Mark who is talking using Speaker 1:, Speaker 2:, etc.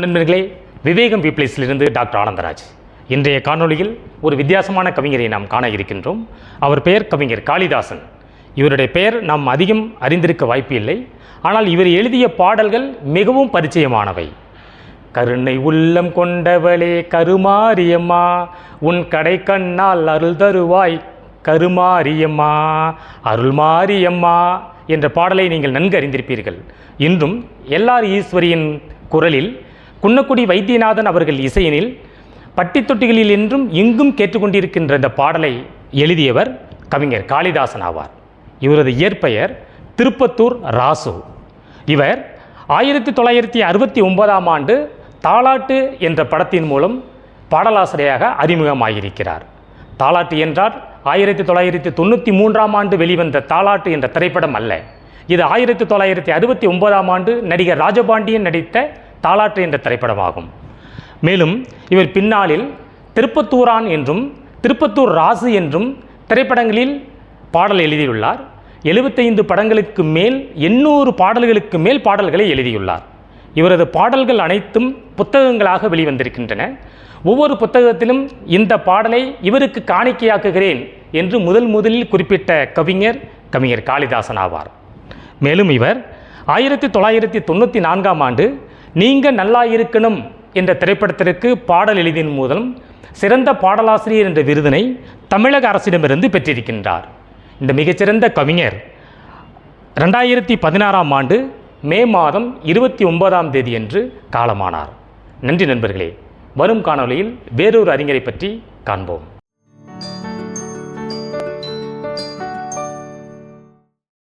Speaker 1: நண்பர்களே, விவேகம் பீப்ளிஸிலிருந்து டாக்டர் ஆனந்தராஜ். இன்றைய காணொளியில் ஒரு வித்தியாசமான கவிஞரை நாம் காண இருக்கின்றோம். அவர் பெயர் கவிஞர் காளிதாசன். இவருடைய பெயர் நாம் அதிகம் அறிந்திருக்க வாய்ப்பு இல்லை. ஆனால் இவர் எழுதிய பாடல்கள் மிகவும் பரிச்சயமானவை. கருணை உள்ளம் கொண்டவளே கருமாரியம்மா, உன் கடை கண்ணால் அருள் தருவாய் கருமாரியம்மா, அருள் மாரியம்மா என்ற பாடலை நீங்கள் நன்கு அறிந்திருப்பீர்கள். இன்றும் எல்ஆர் ஈஸ்வரியின் குரலில், குன்னக்குடி வைத்தியநாதன் அவர்கள் இசையினில், பட்டி தொட்டிகளில் என்றும் எங்கும் கேட்டுக்கொண்டிருக்கின்ற இந்த பாடலை எழுதியவர் கவிஞர் காளிதாசன் ஆவார். இவரது இயற்பெயர் திருப்பத்தூர் ராசு. இவர் 1969ஆம் ஆண்டு தாலாட்டு என்ற படத்தின் மூலம் பாடலாசிரியராக அறிமுகமாகியிருக்கிறார். தாலாட்டு என்றால் 1993ஆம் ஆண்டு வெளிவந்த தாலாட்டு என்ற திரைப்படம் அல்ல. இது 1969ஆம் ஆண்டு நடிகர் ராஜபாண்டியன் நடித்த தாலாட்டு என்ற திரைப்படமாகும். மேலும் இவர் பின்னாளில் திருப்பத்தூரான் என்றும் திருப்பத்தூர் ராசு என்றும் திரைப்படங்களில் பாடல் எழுதியுள்ளார். 75 படங்களுக்கு மேல் 800 பாடல்களுக்கு மேல் பாடல்களை எழுதியுள்ளார். இவரது பாடல்கள் அனைத்தும் புத்தகங்களாக வெளிவந்திருக்கின்றன. ஒவ்வொரு புத்தகத்திலும் இந்த பாடலை இவருக்கு காணிக்கையாக்குகிறேன் என்று முதலில் குறிப்பிட்ட கவிஞர் காளிதாசன் ஆவார். மேலும் இவர் 1994ஆம் ஆண்டு நீங்க நல்லா இருக்கணும் என்ற திரைப்படத்திற்கு பாடல் எழுதின் மூலம் சிறந்த பாடலாசிரியர் என்ற விருதினை தமிழக அரசிடமிருந்து பெற்றிருக்கின்றார். இந்த மிகச்சிறந்த கவிஞர் 2016ஆம் ஆண்டு மே மாதம் 29ஆம் தேதியன்று காலமானார். நன்றி நண்பர்களே. வரும் காணொளியில் வேறொரு அறிஞரை பற்றி காண்போம்.